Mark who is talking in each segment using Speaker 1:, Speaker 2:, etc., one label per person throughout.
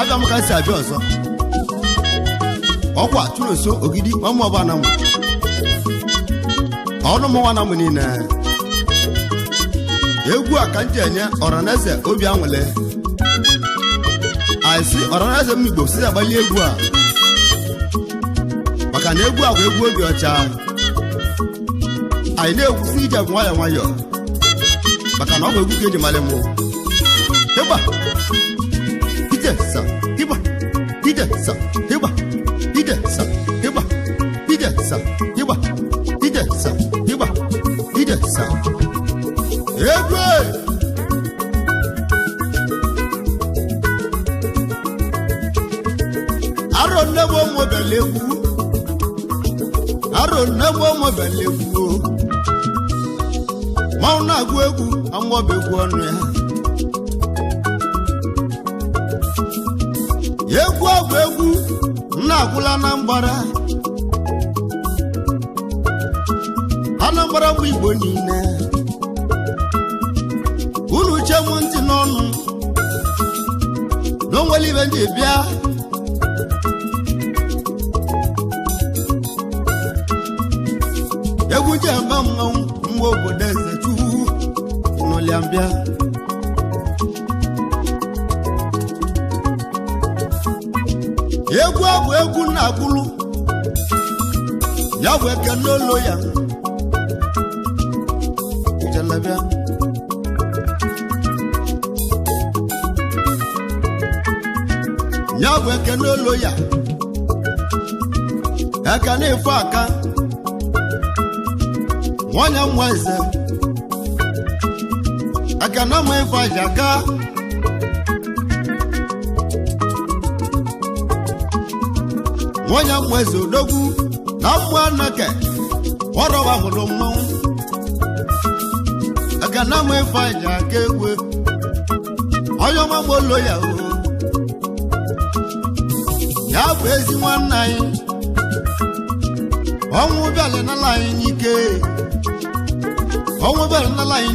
Speaker 1: Aga m ka si abịa ọzọ ọkwa tụrụ so ogidi ọmụ ọba na mụ ọnụ mụnwa na mụ niile egwu a ka m ji enye ọraneze obi anwụle aịsị ọraneze m Igbo si agbali egwu a maka na egwu a bụ egwu obi ọcha anyị na-egwusi ije bụ nwayọọ nwayọọ maka na ọ bụ egwu ka eji mali mụ ịgba sa hiba ide sa hiba ide sa hiba ide sa hiba ide sa hiba ide sa egwe aro nebo mo belewu ma una agụ egwu amọ begwu ọnụ ya egwu ọgwụ egwu na-agwụla Anambra bụ Igbo niile unu che m ntị n'ọnụ n'onwere ibe ndị bịa egwu ji ebe mmanwụ mgbe obodo eze Chukwu n'ụlịa mbịa egwu ọgwụ egwu na-agwụlụ ya bụ eke n'olo ya ijelebịa ya bụ eke n'olo ya eke na-efu aka nwanyị nwa eze eke na ma ife aja aka nwanyị mweze odogwu na mmụọ anake ọrọwa mụrụ mmanwụ aka na ama ife aja aka egwe onye ọma molo ya o ya bụ ezi nwanne anyị ọnwụ bịala n'ala anyị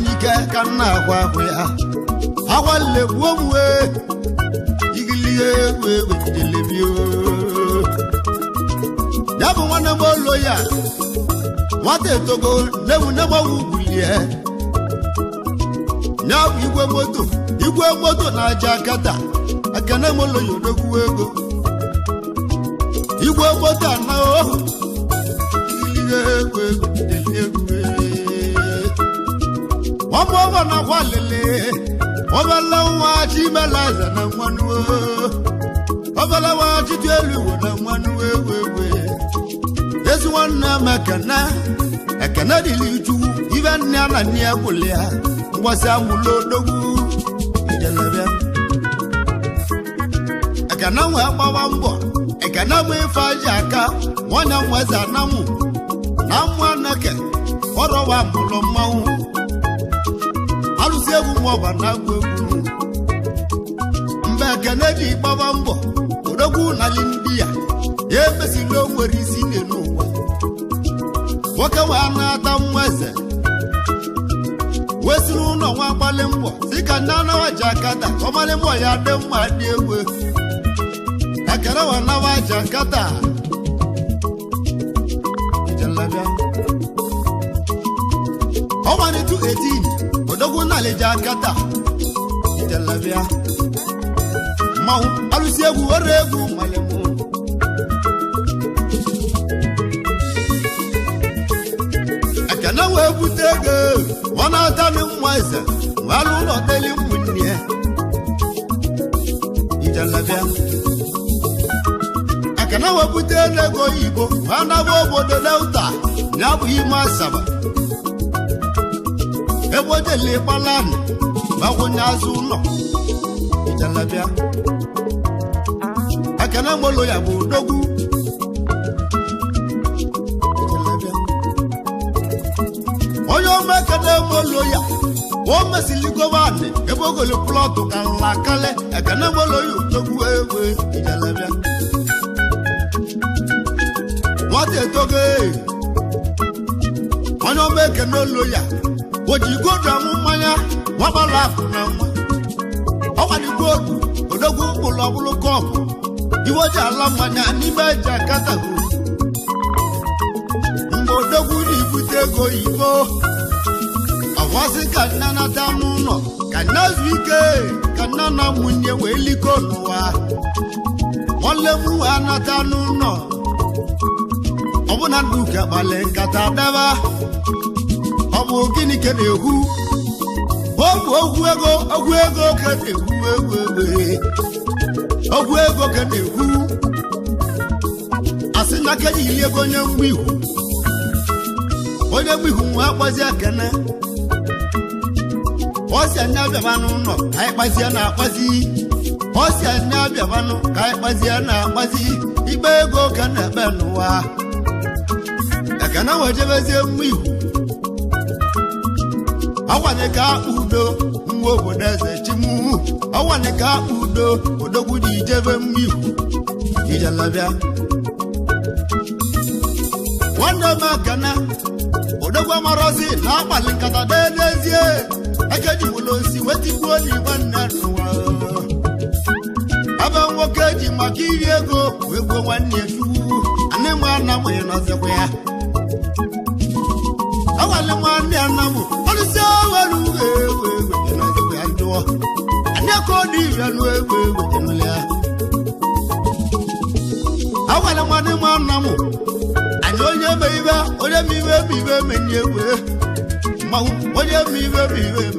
Speaker 1: n'ike ka nna agwa ahụ ya agwalile gbuo m wee igilie egwu jidelebio ya bụ nwanne m olo ya nwata etogo newu negbawu bulie ya bụ igwe moto na aja akata akene m olo ya odogwu ego igwe moto ana ohu igilie egwu ọmụ ọba na akwa lele ọbala nwa chimelaza na nwanụ ọbala nwa chitu elu igbo na nwanụ ewewe ezi nwanne m ekene dịli Chukwu ibe nne a na nne ya kwụli ya mgbasị amụla odogwu ijelebịa ekene nwe gbawa mbọ ekene nwe ife aja aka nwanya nweze anamụ na mmụ anake ọrọwa mụlụ mmanwụ alụsị egwu maọba na-agụ egwu mgbe ekene ji gbawa mbọ odogwu nali ndị ya emesila o nwere isi nne n'ụwa nwoke wee na-ata nwa eze wesiri ụlọ nwa gbalị mbọ si ka ndị anawa ji akata ọmalị mbọ ya dị mma dị egwu ekere wee nawa ji akata ijelebịa ọmalịtụ 18 odogwu nalị ji akata ijelebịa mmanwụ alụsị egwu were egwu malịmụ ekene wee bute ego ọ na-atanị nwa eze nwalụ ụlọ teli ụmụnne ijelebịa ekene wee bute ego oyibo ma naba obodo Delta ya bụ ime Asaba ebe ojele ịkpalanị gbakwunye azụ ụlọ ijelebịa ekene molo ya bụ odogwu onye ọma ekene molo ya o mesiliko bane ebogole ploto kala kale ekana bolo yu togu ewe ijalabia what e toge ono meke no loya oji godu amumanya wabala na nwa o wani godu odogu bulo bulo ko iwoja alamanya ni meja katago mbodogu ni butego ibo awasi kanana tamuno kanazwike kanana munye weliko nowa wole mu anatanu no obuna duka balenkata daba obu gini kenehu ogwu ego kenehu asinya keji ile gonye mwihu onye mwihu nwa akpazi akene osi anya biabanu no kai kpazi na akpazi osi anya biabanu kai kpazi na akpazi ibe ego kana benuwa ekana wajebeze mwihu awanika udo nwo bodeze chimu awanika udo odogwu di jebe mwihu ijalabia wanda makana odogwu amarozi na akpalinkata dedezie akeji wulosi wetigbuo ni nwanna nuwa aba nwoke ji maka iri ego wegbuo nwanne efu anemu anamu ịnọzikwa ya awale nwanne anamu olisi awalu ewe ịnọzikwa ya ndụọ aneko dị ya nu ewe ịnọlịa awale nwanne anamu anyị onye mibe menye ewe mawu onye mibe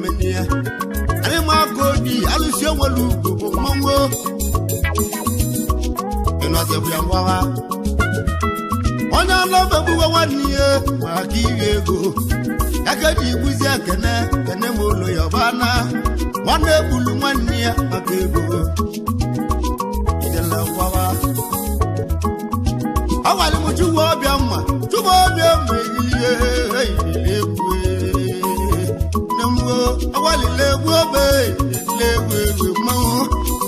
Speaker 1: menye ya anyị ma kodi alụsi enwelu ugbo mmanwo ịnọzikwa ya ngwawa onye anọbegbuwe nwanne ya maka iri ego akaji igbuzi kene ma ụlọ ya ọbana nwanne egbulu nwanne ya maka ego ijela ngwawa awalimuchuwa ọbịa mma chụba ọbịa mma ehihie egwu nemgo awalile egwu obe egwu mmanwụ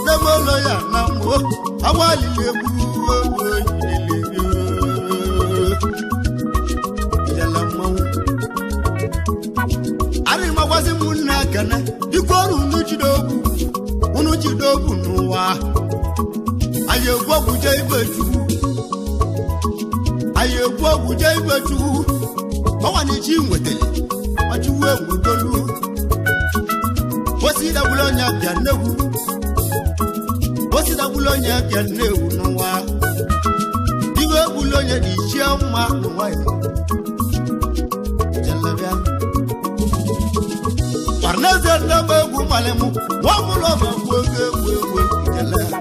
Speaker 1: neme ụlọ ya na mmụọ awalile egwu kana ikoru unu jidogu nuwa ayegwo buje ibetu bawani chi nwetele ajuwe ngudolu osida bulonya byanehu nuwa diwe bulonya di chiama nuwa jalabia Parneze ndambe gumalemu wamulo mwewe jela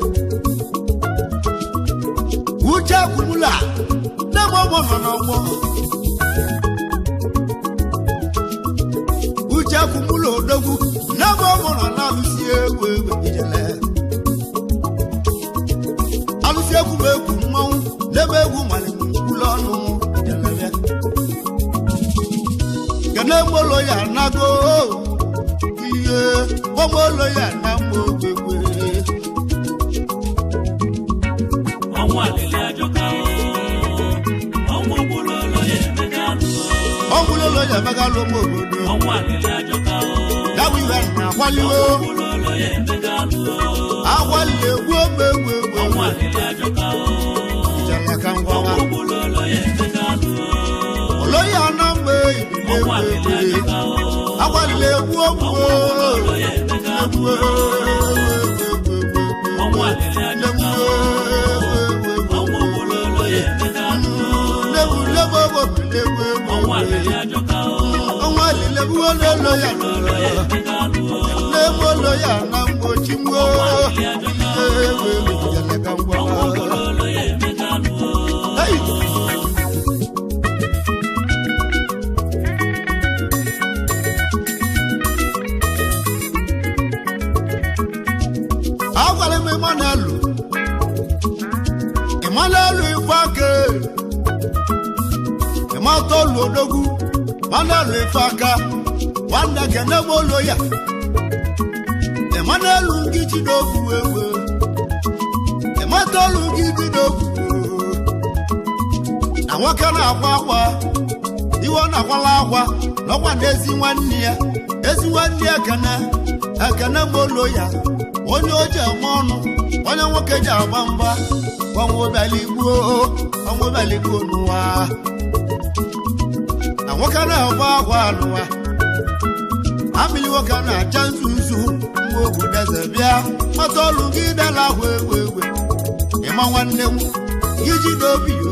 Speaker 1: ucha kumula namo mono ucha kumulo dogu namo mono na lusie wewe jela alusie kubeku mmawu nebe gumalemu kulonu jela kana molo ya nago Omolo ya na mogwe Onwa lele ajoka o Omogulolo ya megalo mogodo Onwa lele ajoka o Dawi na waliwo Omogulolo ya megalo Awale wo mewe Onwa lele ajoka o Jala kangwa Omogulolo ya megalo Oloya na mbe Onwa lele ajoka o awale wo Emmanuel ifake Ematolu odogu Emmanuel ifaka wanda kene molo ya emanelu ngiji dogu wewe ematolu ngiji dogu àwọn kan na akwa iwo na kwala akwa no kwa ezi nwanne ya kana molo ya onye oje monu onye nwoke ji agba mba onwo baligbo nuwa àwọn kan na akwa nuwa amili woka na chanzuzu mwogu dezebia matolu gidala wewe ima nwanne mu yiji dobi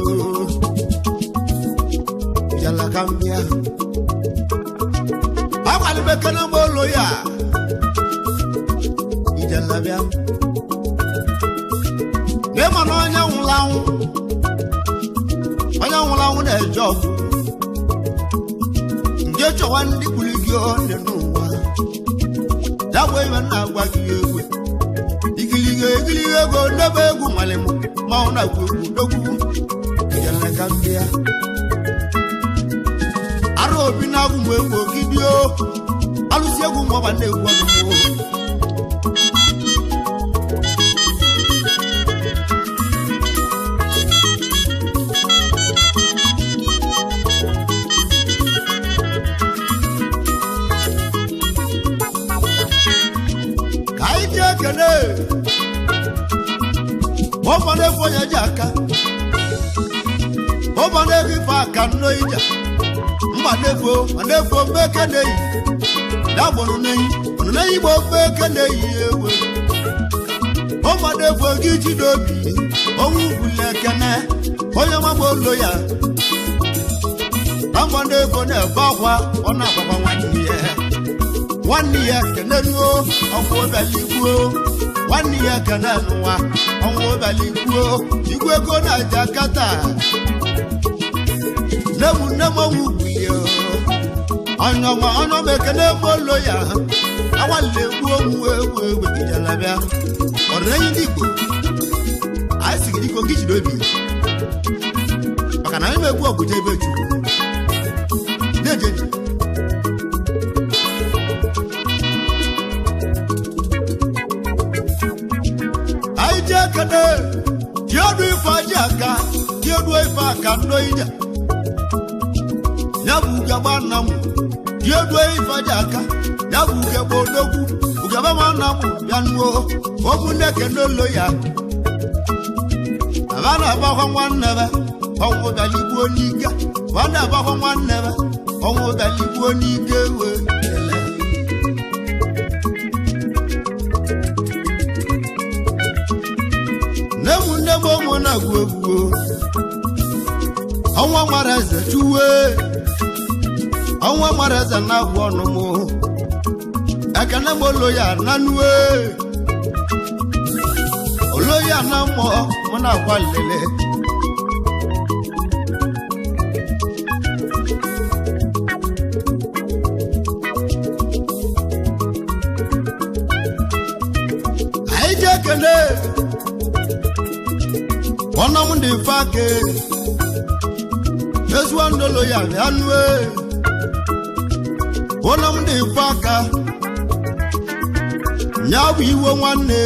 Speaker 1: yala kambia akwali bekana molo ya ijala bia nema no anya nwulawu na job nje chowa ndi kuligio nenuwa dawe na agwa giyewe igilige go ndebe egu malemu ma ona gwu dogu yala kambia obi na agwụ egwu ogidio alụsi egwu mọba na-egwu ọdụmụ ka anyị ji ekene mọba na-egwu onye ji aka mọba na-egwu ife aka nno ija manefo meke nei dabonu nei bo meke nei ewe o manefo giji dobi owu bule kene onye mabolo ya manefo na bagwa ona baba nwanne ya kenenu owo baligwo nwanne ya kenenu wa owo baligwo igwe go na Jakarta nemo wuyo onyo mekene molo ya awale ewu gidala bia oreyin digbo asigi diko gichi dobi maka na ime egwu oguje ebe chukwu deje aije kene diodu ifa aka no ija yabu gaba namu yedo ifaja aka yabu gaba odogwu ugaba manamu yanuo omunne kenolo ya abana ba nwanne onwo daligbo niga wanda ba nwanne onwo daligbo niga we nemu mo na gwegwo onwa mara ze chuwe onwa maraza na gwono mo akana molo ya nanue oloya na mo na kwalele aije kele ona mundi fake ezwandolo ya nanue ona mde faka nyabu iwo nwanne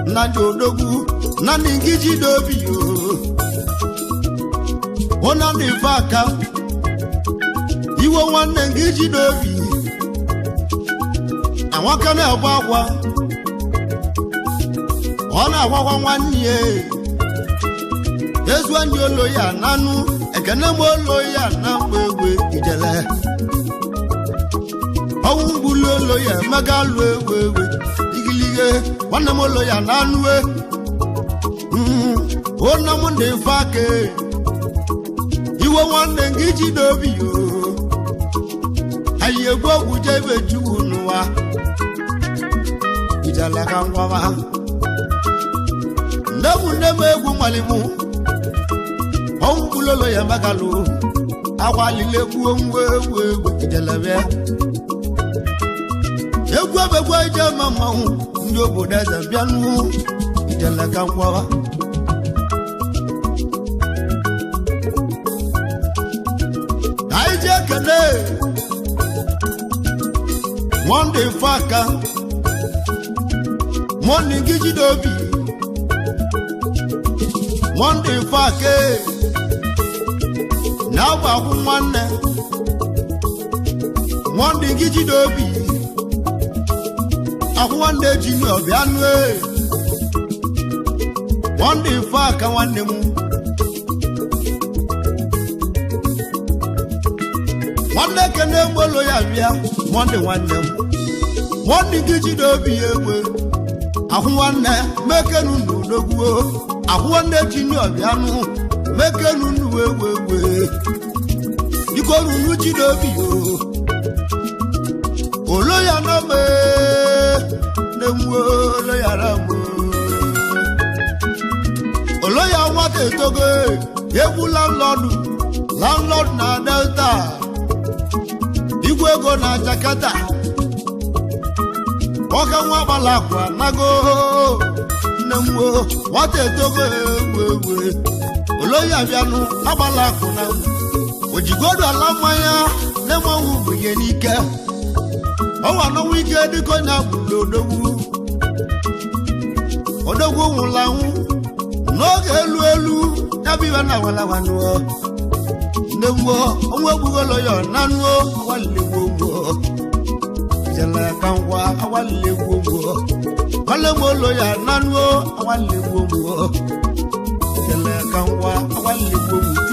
Speaker 1: na jodogwu na ngiji dobi yo ona mde faka iwo nwanne ngiji dobi awaka na agwa ona agwa nwanne ezu andi olo ya nanu ekene mo olo ya na mgbe ijele awumbulolo ya magalu ewe igilige wana molo ya nanue ona munde fake iwo wanne ngiji dobi yo ayegwo gujebe junuwa ijala kangwa ndamu egwu malimu awumbulolo ya magalu awalile gwo ewe ijalabe egwu abegwa ije mama ndị obodo eze bịanụ ijele ka ngwawa anyị je kele Monday faka Monday gijidobi Monday faka na ba hu nwanne Monday gijidobi ahwande junior bianu Monday faka nwanne mu Monday kene mbolo ya bia Monday nwanne mu Monday gijidobi egwe ahwande mekenu ndogwo ahwande junior bianu mekenu nuwewewe ikoru nujidobi oloya na me nemwo oloya ramo oloya wate toge ebu landlord na Delta igwego na Jakarta oka nwa balakwa nago nemwo wate toge wewe oloya bianu abalakwa na ojigodo alamanya nemwo wubuye nike owa no wike diko na bulodowu odogwu nwulawu n'oge elu yabiwa na walawanwo ndewo onwe bugolo yo nanuo wallegwo jela kanwa awallegwo walemolo ya nanuo awallegwo jela kanwa awallegwo tu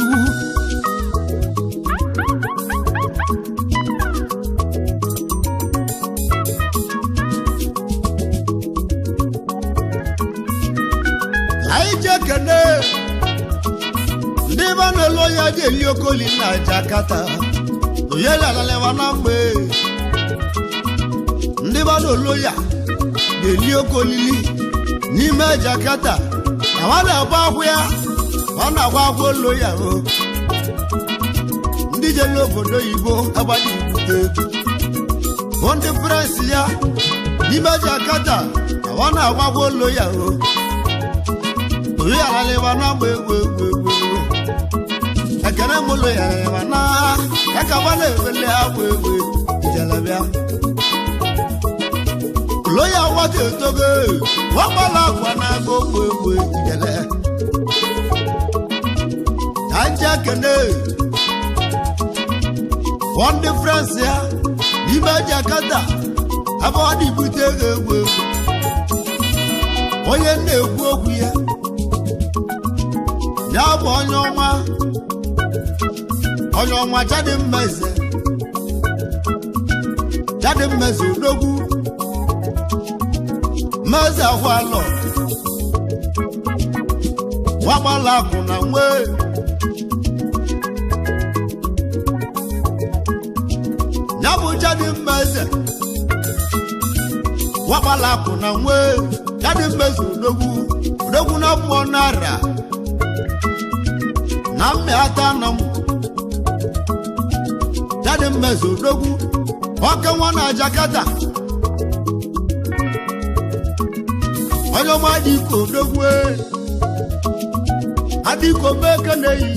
Speaker 1: Ndibana loya je liokoli na Jakarta oyela lalewa na mbe Ndibana loya je liokoli ni me Jakarta awala ba hwea wana gwa loya o ndije lobodo Igbo abadi bute on the press ya ni me Jakarta wana gwa loya o oyela lalewa na mbe akana molo ya wana akabale wele awewe jalabia loya wate toge wabala kwana go wewe jale anja kene one difference ya iba Jakarta abodi butege wewe oye na-ekwu okwu ya ya bụ onye ọnwa jadi mmeze odogwu mmeze ahụ alọ wagbala akụ na nwe ya bụ jadi mmeze wagbala akụ na nwe jadi mmeze odogwu na mmụọ nara na mmịata na m jadi mmeze odogwu oke nwa na Jakarta onye ọma adịko odogwu adịko meke na-eyi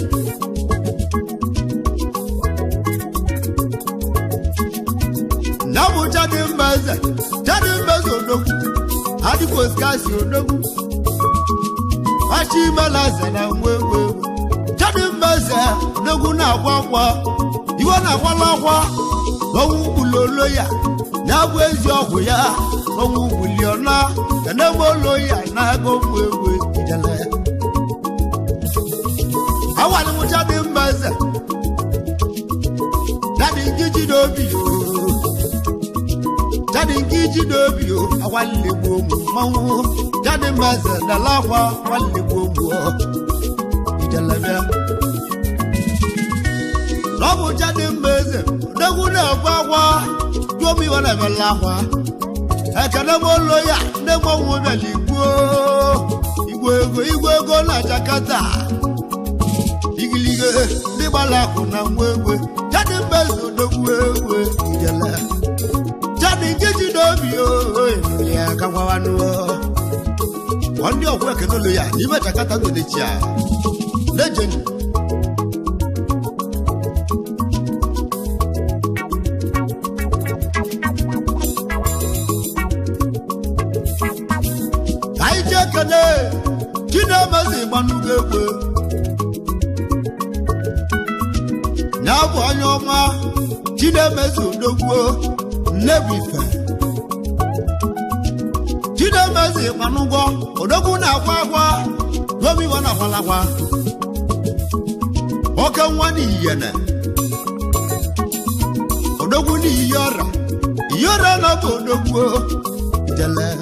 Speaker 1: na bụ jadi mmeze odogwu adịko skasi odogwu achi imelaze na nwewe jadi mmeze odogwu na-agwa akwa iwe na-akwala akwa ọnwụ gbulolo ya na-abụ ezi ọgwụ ya ọnwụ gbuliọna ya na-eme olo ya na-aga ụmụ ewe ijele awaliwụcha dị mmeze jadi nke ji n'obi awalilegbu ụmụ mmanwụ jadi mmeze dala akwa awalilegbu ụmụ ijele bịa n'ọbụ jadi mmeze odogwu na-agwa agwa jụọ iwe na-emela akwa ekene m olo ya ndị mmanwụ bịala igwe ego na Jakarta igilige ndị gbara akụ na nwa egwe jadi mmeze odogwu egwe ijele jadi nke ji n'obi ya ka gwawanụ ndị ọgwụ ekene olo ya n'ime Jakarta ndodechi ya lejeni kane Chinameze Manugwe Nabu Anyoma Chinameze Odogwo Nebife Chinameze Manugwo Odogwu na kwakwa Gomi wana falakwa Oka nwani yene Odogwu ni Yora na Odogwu Jele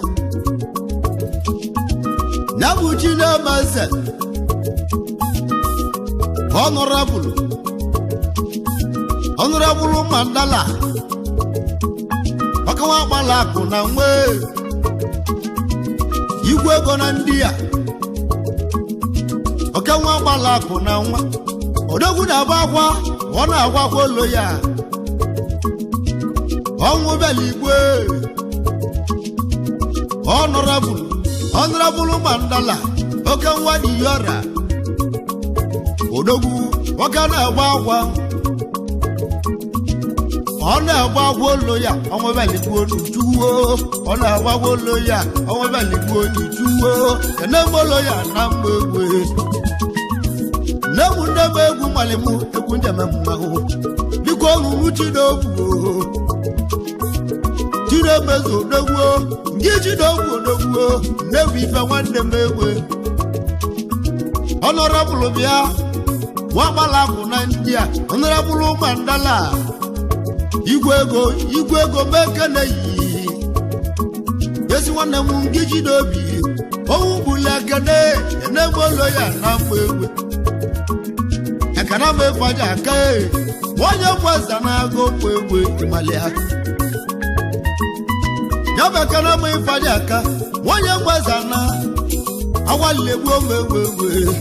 Speaker 1: Nabu Chinameze Honorable Mandala Wakawa Malaku na mwe Igwe gona ndia Wakawa Malaku na mwa Odogwu na bagwa Wana agwa loya Onwu beligwe Honorable Mandala Wakawa di Yora Odogwu Wakana bagwa Ona agbawo loya ọmọ bẹ́ẹ̀ lè gbó nìjúwó Ona agbawo loya ọmọ bẹ́ẹ̀ lè gbó nìjúwó Ẹnẹ́mọ́ loya náà mọ egwe Nẹ́mú nẹ́mọ́ egwu malimu egwu njẹ̀mẹ̀mú ahụ Bíkọ́ rúrú Chinogwu Chinameze Odogwu Ngí Chinogwu Odogwu Nẹ́mú ife nwanne m egwe Honorable bịa Nwakpalakụ na ndị a Honorable Mandala Igwe ego mekene yi Yesi nwanne m Ngị Chidobi Owu bula kene Enemolo ya na mgbe Ekana mefaja aka Wanye mweza na ago mgbe Imalia Yabe ekana mefaja aka Wanye mweza na Awalebu omewewe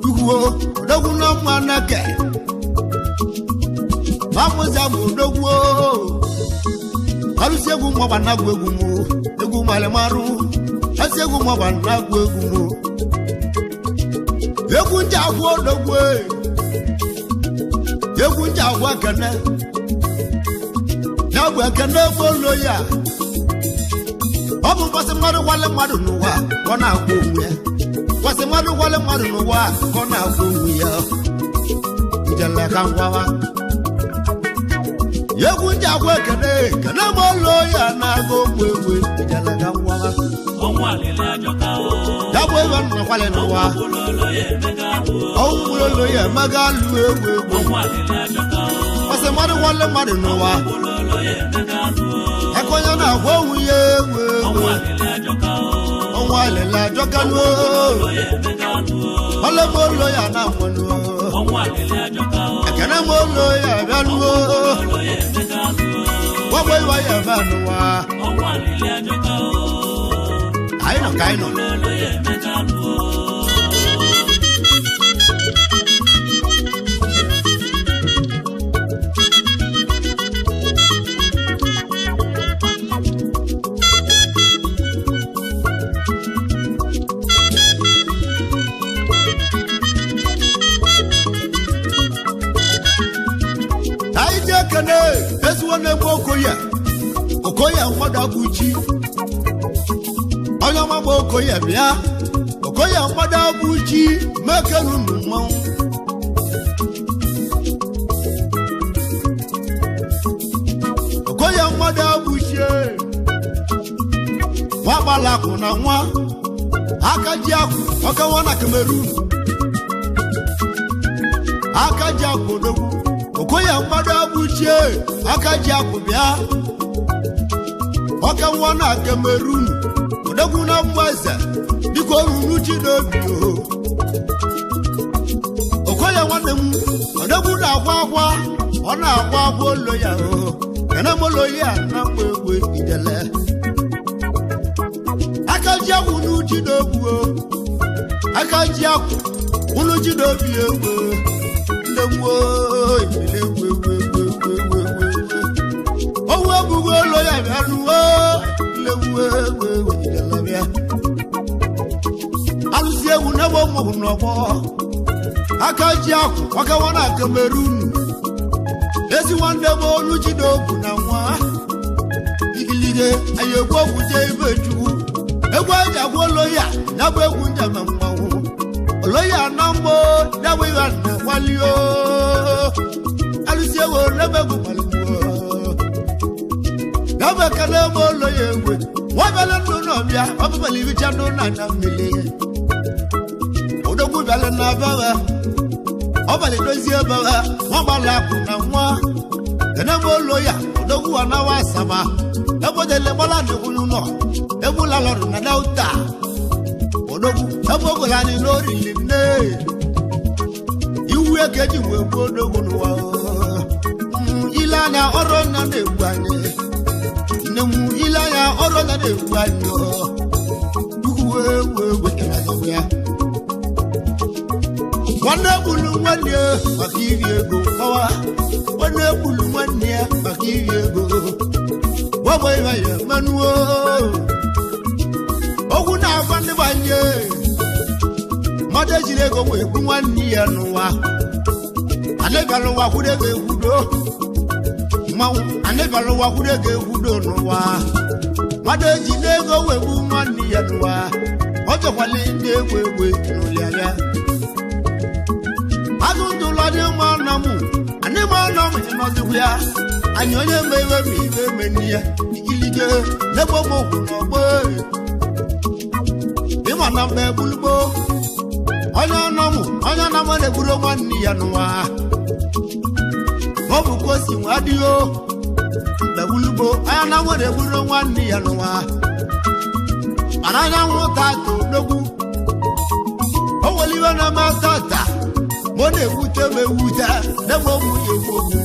Speaker 1: Tukuo Odogwu na mmanake Mamuza Odogwu Alusi egwu mwaba nagwu egwu mu Egwu malemaru Asi egwu mwaba nagwu egwu mu Egwu njagwu Odogwu Egwu njagwu akene Nagwu akene folo ya Obu kwasi mwadu wale mwadu nuwa Kona akwu uwe Kwasi mwadu wale mwadu nuwa Kona akwu uwe Njele kangwawa Yegu njagwe kene molo ya na go wewe jala gangwa onwa lele ajoka o dabwe wan kwale no wa onwulo ye magalu wewe onwa lele ajoka o ose madu wale madu no wa akonya na gwo yewe onwa lele ajoka o onwa lele ajoka no ole molo ya na mono onwa lele ajoka o kene molo ya balu Wawe ya vanwa Onwa lile ajoka o Kaino Loloye mekalu Aije kane Esu wane Okoya mwada buji Oya mama Okoya bia Okoya mwada buji Mekelu numau Okoya mwada buji Wabalaku na mwa Akajiaku Wakawana Cameroon Akajiaku dogu Okoya mwada buji Akajiaku bia Oka wana Cameroon Odogwu na mwaza Biko ruru Chidobi Okoya nwanne m Odogwu na akwa Ọ na akwa loya Kana moloya na mgbe idele Akaji akwu nu Chidobi Akaji akwu unu Chidobi Ndegwu Owe bugo loya bianuwo lewe idalabia Alusi ewu na bo mo nobo Akaji akwu wakawana Cameroon Esi wande bo lu Chidobi na nwa Igilige ayegwo buje ibeju Egwa jagwo loya nabo egunja mammawo oloya nambo nabo yana walio alusie wo nabo gumalwo nabo kala mo loye we wabala ndo no bia obali bi chando na na mele odogu bala na baba obali dozie baba wabala kuna nwa nabo loya odogu ana wasama nabo dele bala ne kunu no nabo la lor na dauta odogu nabo gola ni lori limne iwe keji we odogu no wa ilana orona de gbanye nemu ilaya orola de gbanye we kana zoya wana bulu wane makiri ego kawa wana bulu wane makiri ego wabo ya manuo oguna afande banye madejire ego we kunwani ya nuwa alebalo wa kudege hudo mawu anebalo wa kudege hudo nuwa madejire ego we kunwani ya nuwa ojo kwale ndewe nulialia agundu lade manamu ane manamu inozuya anyonye mewe miwe menia ikilige nebo mogu nobe imana mbe bulbo onya namu ne buro mwani ya nuwa obu kosi wadio mbe bulbo aya namu ne buro mwani ya nuwa ananya mutato dogu owoliwe na matata mone wute me wuta nebo mu yewogu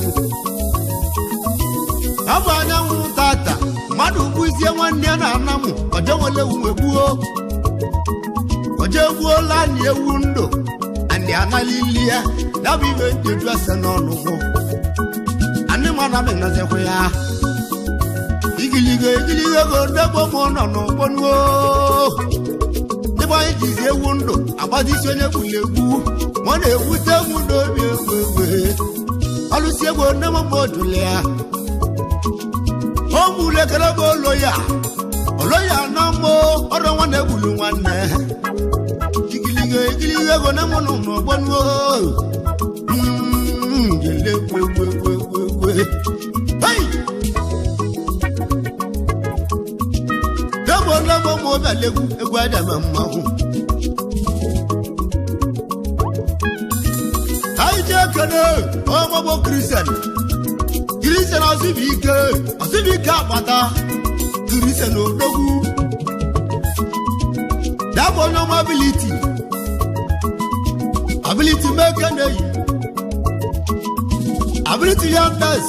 Speaker 1: abanya mutata madu kuzie nwanne na anamu odewole umebuo ojebuo la ni ewundo andi analilia dabi be ntedu asenonu ho ani mana me na zekwe ya igilige go debo mo no bonu nebo ijize ewundo abadi sonye bulegbu mone ewute mu do bi wewe alusie go nemo modulia omule kala go loya namo oro wane bulu wane igilige go nemo no bonu gele we hey dabo mo balegu egwada mamma hu Kene omo bo Christian asibika pata Christian odogu dabo no ability make and ability youngers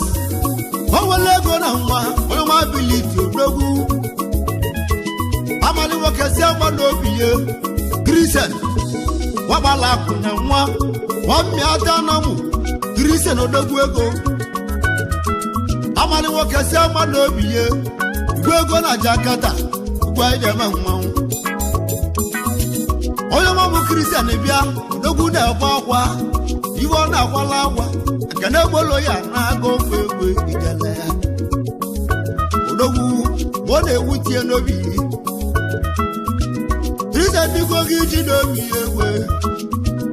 Speaker 1: wole go na nwa no ability odogu amani wo kese amano biye Christian wabala kuna nwa wami atanamu Christian odogwu ego amani woke se ma no biye ego na Jakarta gwa ide ma nwanwu oyo ma mu Christian bia odogwu na akwa iwo na akwala akwa kana gbolo ya na go fegwe igele odogwu mo na ewutie no bi Christian digo gi ji no bi ewe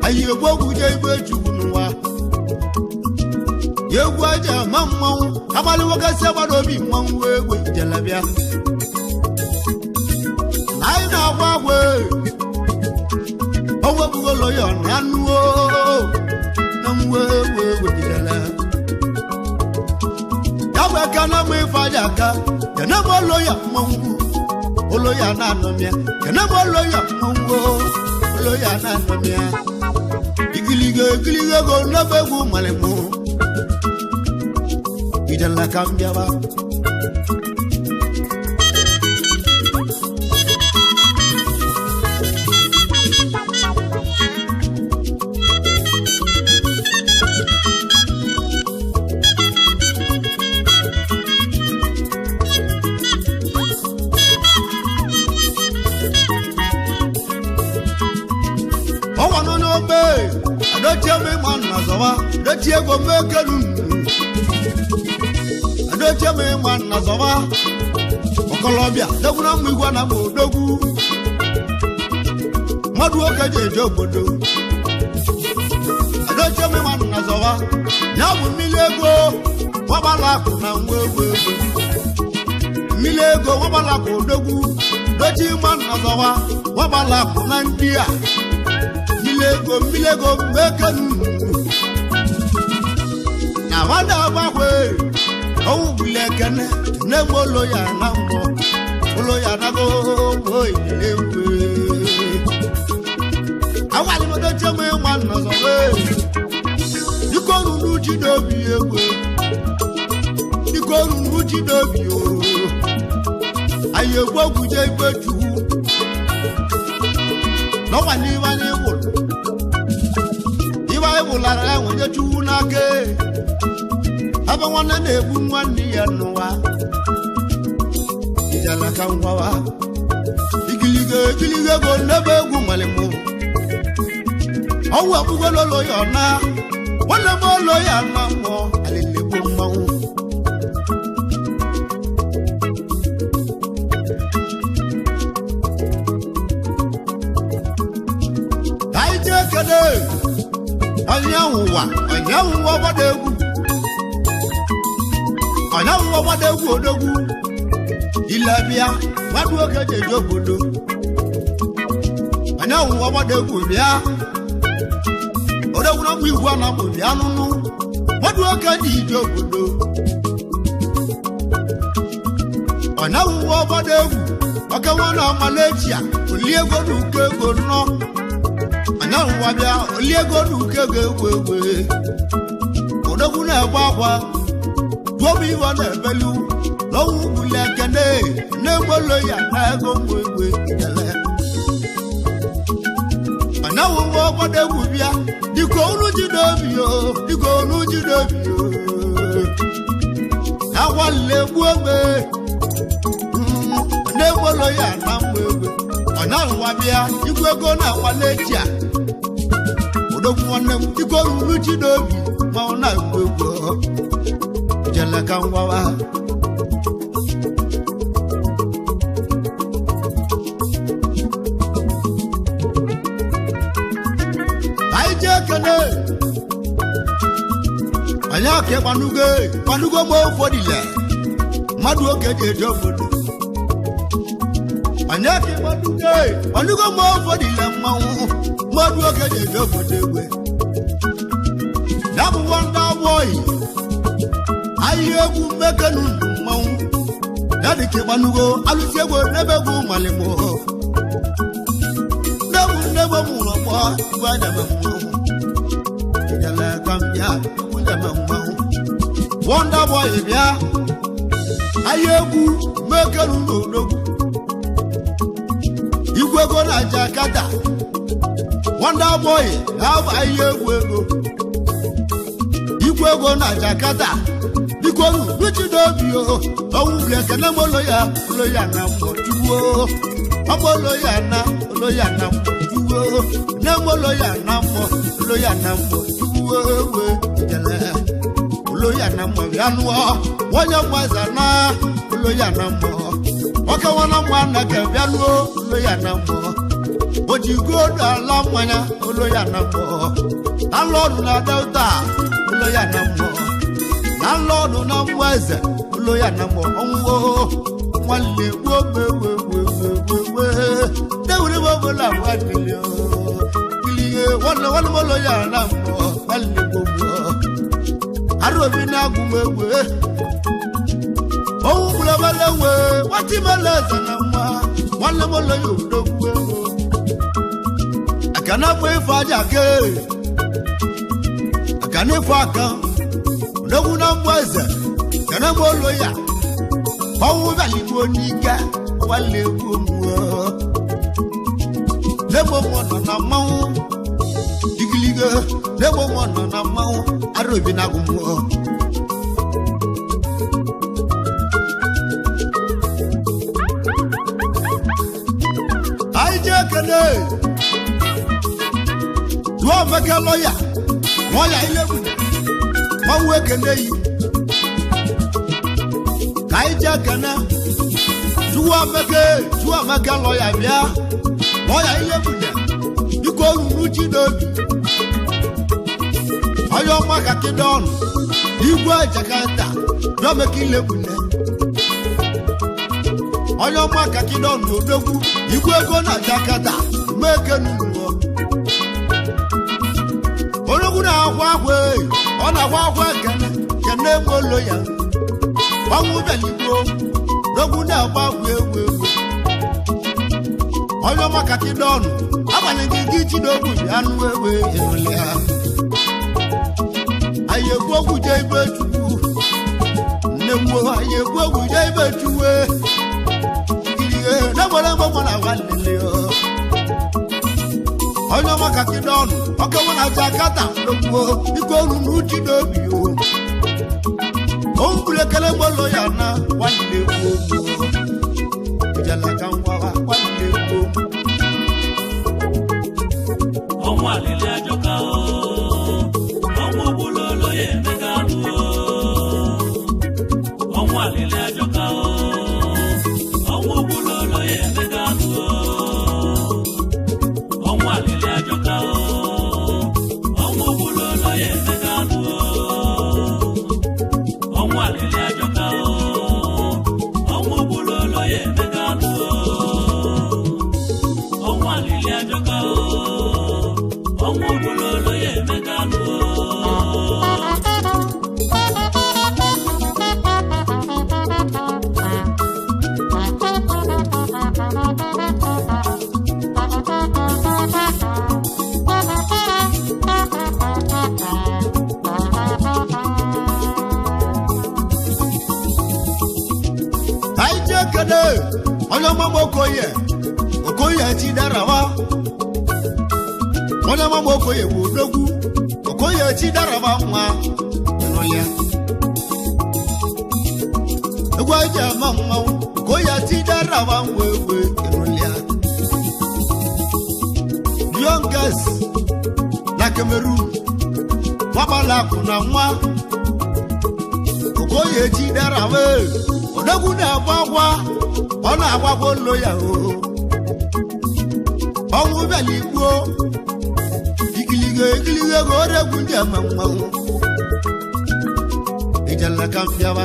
Speaker 1: ayi egbogu je igbe jugunwa yegwu aja mammanwu abali woga se gbado bi mmanwu egwe jelabia nai na agwagwe owo bugolo yo nanuo na mwe jela yawe kana mwe fajaka kana bolo ya mmanwu oloya na anomia kana bolo ya mmanwu oloya na anomia igilige go nabegu malemu idalla kambiaba Diego mekenu adoche me man na zoba okolobia deguna mwigwa na bodogu madu oke jeje obodo adoche me wan nazowa nya bu milego wabala ku na nwewe milego wabala ku odogwu dochi man nazowa wabala ku na ndia milego mekanu na wanda bagwe owu bilekene ne molo ya na mbo olo ya na go boy lewe awali mo doche me wan nazowa dikoru nuji dobi egwe dikoru nuji dobi o aye gbogu je igbeju no wa ni wo iwa e bulara won je ju na ke aba wona na egbu nwanni ya nuwa ijala ka ngwa igilige go nebe egwu malemu owo abugo lolo yo na wala mo lo ya na mo alele bo mawu ai je kede anyawo badegu odogwu ilabia wadu okeje jobodo anyawo badegu bia odogwu na iwu na mo bia nunu wadu okeje jobodo anyawo badegu akawana Malaysia oliego duke no anyawo bia oliego duke gegwe odogwu na agba Bobi wana belu lowu bulekene ne bolo ya na go ngwe gele ana wo bodo gubia diko unu jidobio awale buome ne bolo ya na ngwe ana wa bia igwego na Malaysia odogwu wana diko unu jidobi ma ona ngwe jala kanwawa aije kene anya ke panugo mo fodile madu oke jeje obodo anya ke panugo mo fodile mawu madu oke jeje obodo egwe dabu wonder boy ayegu mekanu mawu yadi ke banugo alusego nebegu malemo nebo mu no po wada mu jala kambia wada mu wonder boy bia ayegu mekanu dogu igwego na Jakarta wonder boy have ayegu igwego na Jakarta Bikonu wichidobio owu blekene moloya na motuwo amoloya na motuwo na moloya na motuwo we jele oloya na mo yanwo wonya mwaza na oloya na mo oka wona mwana ke bianuo oloya na mo ojigo ala mwanya oloya na mo alonu na delta oloya na mo Lord na mweze ulo ya na mo onwo wale wo dewure bo la wadile kiliye wala mo lo ya na mo wale wo arobi na gumwe owu bula balawe wati balaza na ma wale mo lo yo dogwe akana bo ifaja ke akana ifaka Dogu na mwaza kana bolo ya owu bali boniga wale gumwo lebo mono na mawu digiliga lebo mono na mawu arobi na gumwo aije kene duo meka lawyer moya ile Mawe kene yi Kaija kana Tuwa meke lawyer bia Moya ile bude iko ruru ji n'obi onye ọma ka kidon igwe Jakarta domekilebune onye ọma ka kidon odogwu igwe ego na Jakarta mekenuwo odogwu na-akwa akwa ọ na-akwa akwa kene molo ya ọnwụ beligbo odogwu na-akwa akwa egwu onye ọma ka kidon abalị gị ji n'ogwu ya anụ ewe enole ha ayi egwu ogwu je ibe chukwu nne mgbo ayi egwu ogwu je ibe chuwe ihe na-enwere mgbe na nwanlele onye ọma ka kidon ọkewa na Jakarta n'ogwu ike olu n'uji n'obi o mbulekele mgbolo ya na nwanne egwu ogwu ijelaka ngwawa nwanne egwu ogwu
Speaker 2: ọnwa alili ajọka ọnwa ogbulolo ya emega ọnwa alili ajọka ọnwa ogbulolo ya emega ọnwa alili ajọka ọnwa ogbulolo ya emega ọnwa alili ajọka ọnwa ogbulolo ya emega ọnwa alili ajọka ọnwa ogbulolo ya emega
Speaker 1: onye ọma Okoye ti dara wa onye ọma Okoye bụ odogwu Okoye ti dara wa nwa n'ọlịa egwu eji ama mmanwụ Okoye ti dara wa nwa egwu n'ọlịa youngest na Cameroon nwabala akụ na nwa Okoye ti dara wa odogwu na-agba agwa ọ na-agbagwo olo ya ọnwụ bịala igbo ikiligo ego oregwu ndị ama mmanwụ ijela ka mpịawa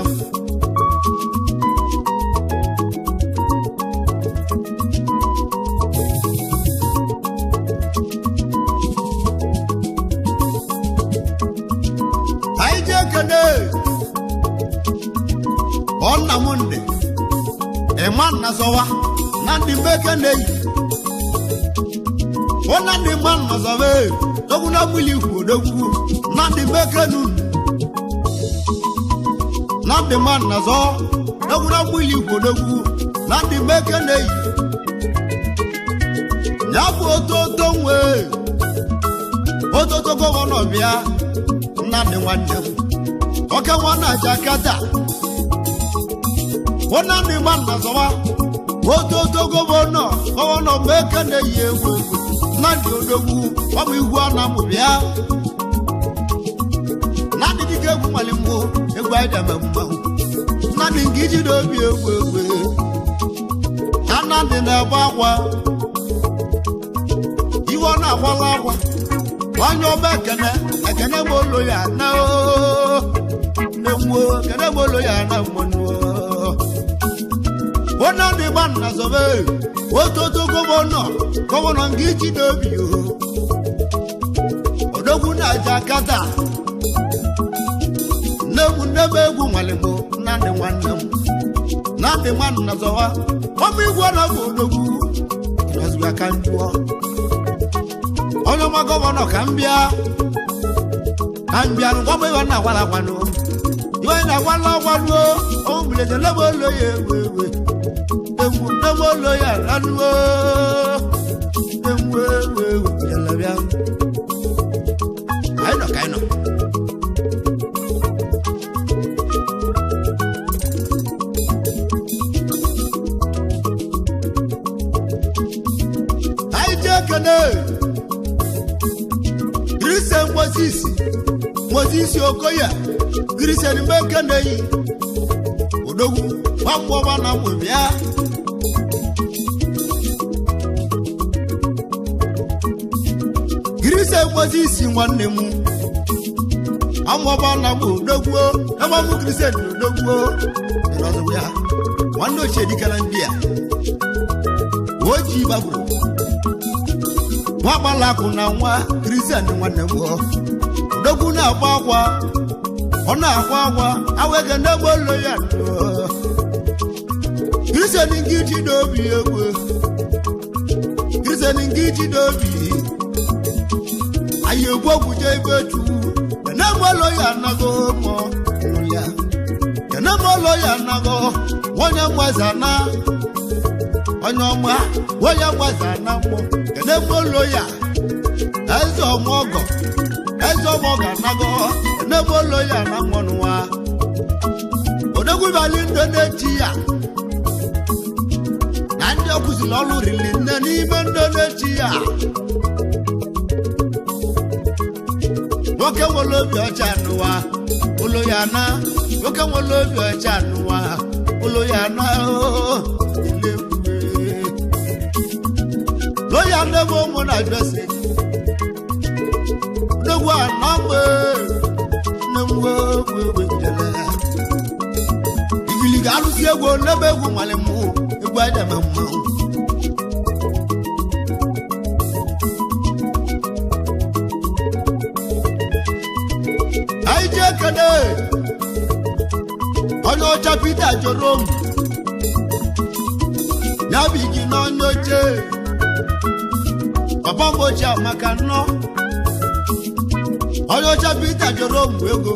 Speaker 1: anyị ji ekene ọ nna m nne Eman na zowa nandi mbeke nei o nandi man na zove dogu na buli ku dogu nandi mbeke nun nandi man na zo dogu na buli ku dogu nandi mbeke nei nyabu ototo nwe ototo go wono bia nandi nwanne oke wana Jakarta wona ni man na zowa ototo govono meke na yewu na ndi odogwu omu igwu ana mu bia na ndi dike egwu malimu egwu aida mamma na ndi ngiji do bi egwu na ndi na bagwa iwo na akwala akwa wanyo bekene ekene molo ya na o nemwo ekene molo ya na monu wona di man na zobe ototo govono ngiji dobi odogwu na Jakarta nemu egwu nwalemo na ndi nwanne m na ndi man na zowa omi igwe na odogwu yazga kanjuo onye ma govono kambia ngwabo iwa na wala kwano iwa na wala kwano o mbleze lebo loye wewe Nemolo ya ranuo nemwe ya labia kaino kene Christian Moses Okoye Christian Mekene odogwu wambo bana mwebia mmozi isi nwanne m amụọba na m odogwuo ebe mụ Christian odogwuo ịrọzụ ya nwanne ochie dịkara ndị a oji gbagburu nwa gbalakụ na nwa Christian nwanne m odogwu na-akwa akwa ọ na-akwa akwa awege n'egbe ụlọ ya Christian nke ji n'obi egwu Christian nke ji n'obi anyị egwu ogwuje ibe chukwu kenebolo ya anago mọ ya kenebolo ya anago onye mwazana onye ọma onye mwazana mọ kenebolo ya eze ọmọgọ anago kenebolo ya na mọnụwa odogwu bali ndị na-echi ya na ndị ọkụziri ọrụ rili nne n'ime ndị na-echi ya nwoke nwere obi ọcha n'ụwa ụlọ ya na nwoke nwere obi ọcha n'ụwa ụlọ ya na lo ya ndebe ụmụ na jose ndegwu a na mgbe nne mgbe egwe jele igili ga-alụsi egwu n'ebe egwu nwale mụ egwu adama mmanwụ kene onye ọcha Peter Jorom ya bụ igi n'onye oche papa mgbochi maka nnọ onye ọcha Peter Jorom ego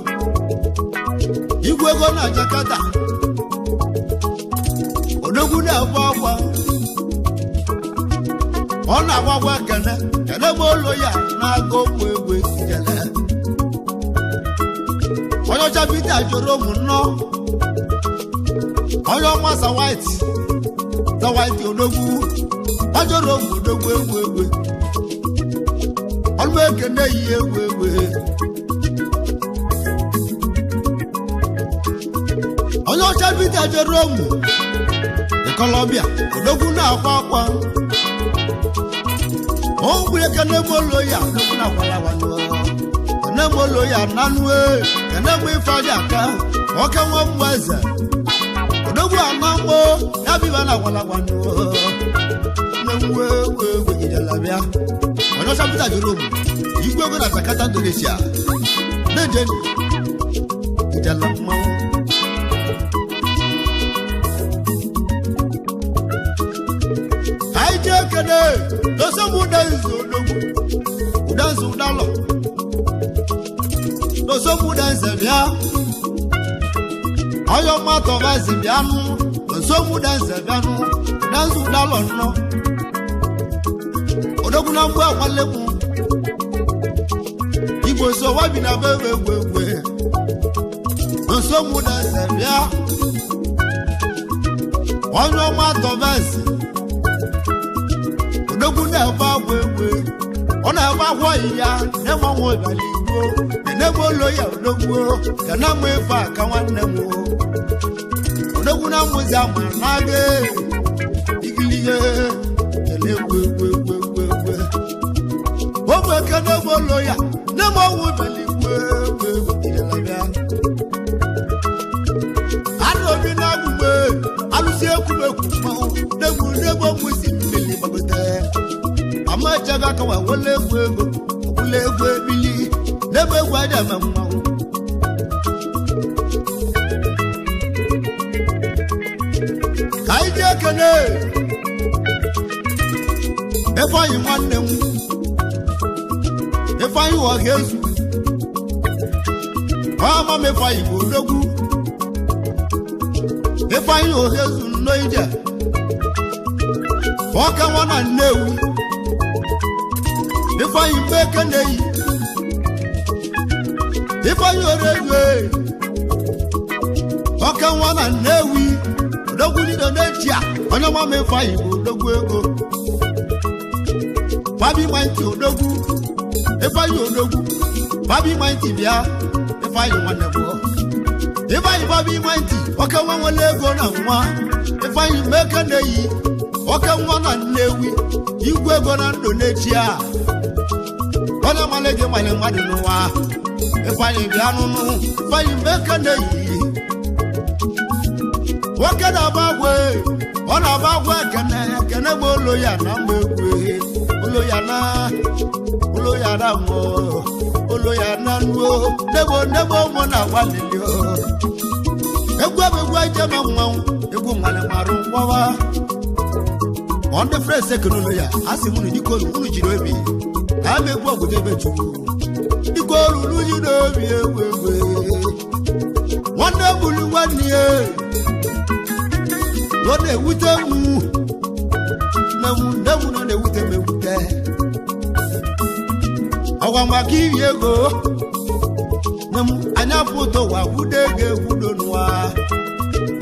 Speaker 1: igwe ego na Jakarta odogwu na-agba akwa ọ na-agwagwa kene bụ ụlọ ya na-aga okwu egwe jele onye ọcha Peter Jorom nnọ onye ọma Sawaiti odogwu Jorom odogwu egwu ọlụ ekene yi egwu onye ọcha Peter Jorom Colombia odogwu na-akwa akwa ogwu ekene bolo ya odogwu na-akwalawanụ nemolo ya nanue kenemu ifadi aka oke nwa mwaze odogwu anambo ya biba na walawanu nemwe we gidalabia ono sa Peter Jorom igwe go na Jakarta Indonesia nejeni gidalamma aije kene do so mudanzo odogwu udanzo udalo Osomu danse bia Oyo mato vazi bianu Osomu danse bianu Dansu dalon no Odogu na mbwa kwalebu Igbo so wabi na wewe Osomu danse bia Oyo mato vazi Odogu na wewe Ona wa ya Nema mwe bali Nebolo ya odogwu kana mwefa ka nwanne m odogwu na mụza manage igiliye elegwe ogwe kana bolo ya nemo wu beligwe ilelabia anobi na gugbe alusi ekumeku ma nebo musi mmeli magote amajaga ka wa wole egwe bili Nebe gwada mama Kaije kene Efanyi nwanne m Efanyi wa Yesu Mama mefanyi odogwu Efanyi o Yesu no ije Oka wana Nnewi Efanyi mbeke neyi Ifanyi oregwe Oka nwana Nnewi odogwu ni donejia onye nwa mefanyi odogwu ego Babi Mighty odogwu Ifanyi odogwu Babi Mighty bia Ifanyi nwanne bo Ifanyi Babi Mighty oka nwa nwele ego na nwa Ifanyi meke neyi oka nwa na Nnewi igwe ego na donejia Ona malege male madu nuwa Ifani bianunu Fani meka neyi Wakada bagwe Ona bagwe kene bolo ya na mbegwe Olo ya mo Olo ya na nuo Nebo mona walilio Egwe jama mwaw Egu male maru wawa On the fresh second ya Asimu ni dikolu unu jiro ebi Ame gwa gudebe chuku Dikolu unu jiro ebi ewe Wanda bulu wanye Lode wute mu Nemu none wute me wute Awa makiri ego Nemu anya puto wa wudege wudonwa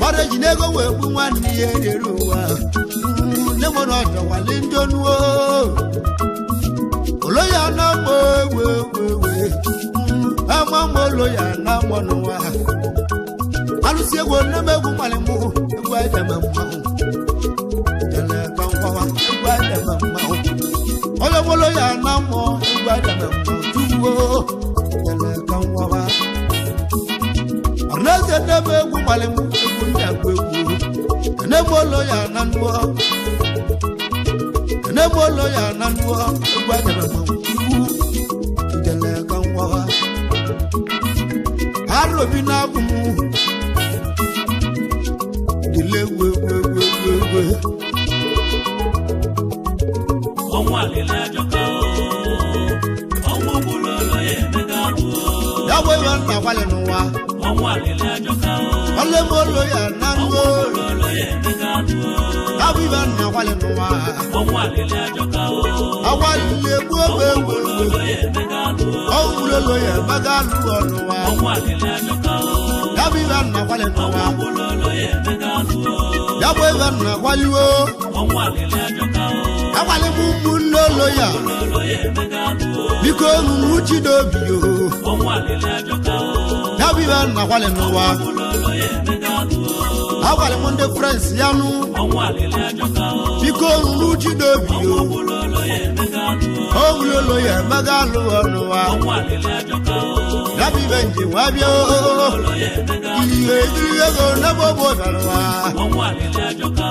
Speaker 1: Wade jinego webu wanye deruwa Nemo noto walindonwo Oloya na we Ama oloya na monowa Alusi ego nemegu malemu ego ajama mmahu Jale kanwawa ego ajama mmahu Oloya na mo ego ajama mmahu Jale kanwawa Arneze nemegu malemu ego njagwegu Nemo oloya na nwo Nebolo ya nanwa Gwada mamu Jale kanwa Haro bina kumu Dile we
Speaker 2: Onwa lile joka Onwa bulolo ye megalu
Speaker 1: Yawe wana wale nuwa
Speaker 2: Onwa lile joka
Speaker 1: Ole molo ya nanwa
Speaker 2: Bulolo ye megalu
Speaker 1: Yawe wana wale nuwa
Speaker 2: Onwa lile joka
Speaker 1: Awalile we
Speaker 2: Bulolo ye megalu
Speaker 1: Owulolo ya magalu onuwa
Speaker 2: Onwa lile joka
Speaker 1: Yawe wana wale nuwa
Speaker 2: Bulolo ye megalu
Speaker 1: Yawe wana waliwo
Speaker 2: Onwa lile joka
Speaker 1: Awale mumu lolo ya
Speaker 2: Bulolo ye megalu
Speaker 1: Biko nunu chidobi yo
Speaker 2: Onwa lile joka
Speaker 1: Yawe wana wale nuwa
Speaker 2: Bulolo ye megalu
Speaker 1: Awale monde friends yanu
Speaker 2: Onwa lile joka
Speaker 1: Biko nunu chidobi yo
Speaker 2: Bulolo ye megalu
Speaker 1: Owulolo ya magalu onuwa
Speaker 2: Onwa lile joka
Speaker 1: Yabi benji wabyo
Speaker 2: Bulolo ye megalu
Speaker 1: Iye go nabobo dalwa
Speaker 2: Onwa lile joka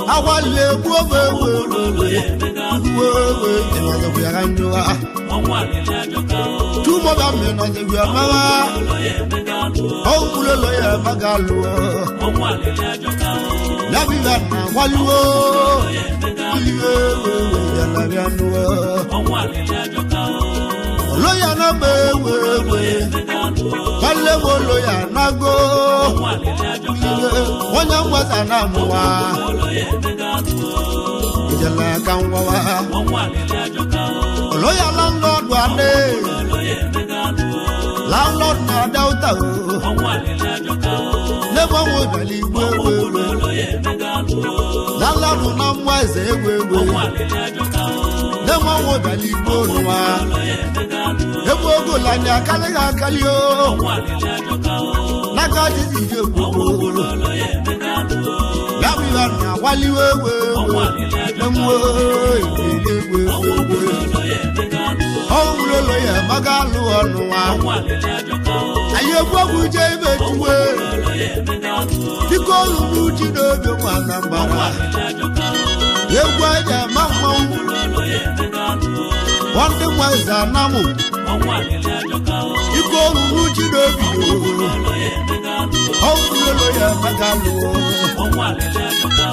Speaker 1: Awale
Speaker 2: Bulolo ye megalu
Speaker 1: we Jemazo kuyakanduwa
Speaker 2: Onwa lile joka
Speaker 1: Tumo bambe no se kuyamawa
Speaker 2: Bulolo ye megalu
Speaker 1: Owulolo ya magalu
Speaker 2: Onwa lile joka
Speaker 1: Yabi bana waliwo Iye jalabianuwa
Speaker 2: Onwa lile joka
Speaker 1: Oloya na mewe Wale woloya na go
Speaker 2: Onwa lile joka
Speaker 1: Wanya mwasa na muwa
Speaker 2: Bulolo ye megalu
Speaker 1: Ijala kanwawa
Speaker 2: Onwa lile joka
Speaker 1: Oloya landlord wane
Speaker 2: Bulolo ye megalu
Speaker 1: Landlord na dauta
Speaker 2: Onwa lile joka
Speaker 1: Nebo wodali wewe
Speaker 2: Bulolo ye megalu
Speaker 1: Landlord na mweze wewe
Speaker 2: Onwa lile joka
Speaker 1: Nebo wodali bonwa
Speaker 2: Bulolo ye megalu
Speaker 1: Ebo golani akali o
Speaker 2: Onwa lile joka
Speaker 1: Naka jiji gbogbo
Speaker 2: Bulolo ye megalu
Speaker 1: Yabi wana wali wewe
Speaker 2: Onwa lile joka
Speaker 1: Nemo ile wewe
Speaker 2: Bulolo ye megalu
Speaker 1: Owulolo ya magalu onuwa
Speaker 2: Onwa lile joka
Speaker 1: Aye gbogu je ibetuwe
Speaker 2: Bulolo ye megalu
Speaker 1: Biko lulu chidobi mwana
Speaker 2: Onwa
Speaker 1: mbara
Speaker 2: lile joka
Speaker 1: Egwu aja mamma
Speaker 2: Bulolo ye megalu
Speaker 1: Wande mwaza namu
Speaker 2: Onwa lile joka
Speaker 1: Biko lulu chidobi
Speaker 2: Bulolo ye megalu
Speaker 1: Owulolo ya magalu
Speaker 2: Onwa lile joka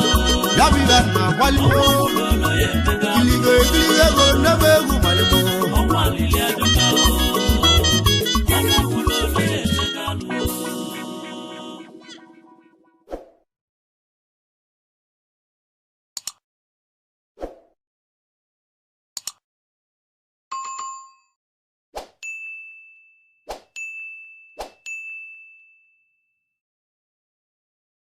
Speaker 1: Yabi wana wali
Speaker 2: Bulolo ye megalu
Speaker 1: Ilige go nebegu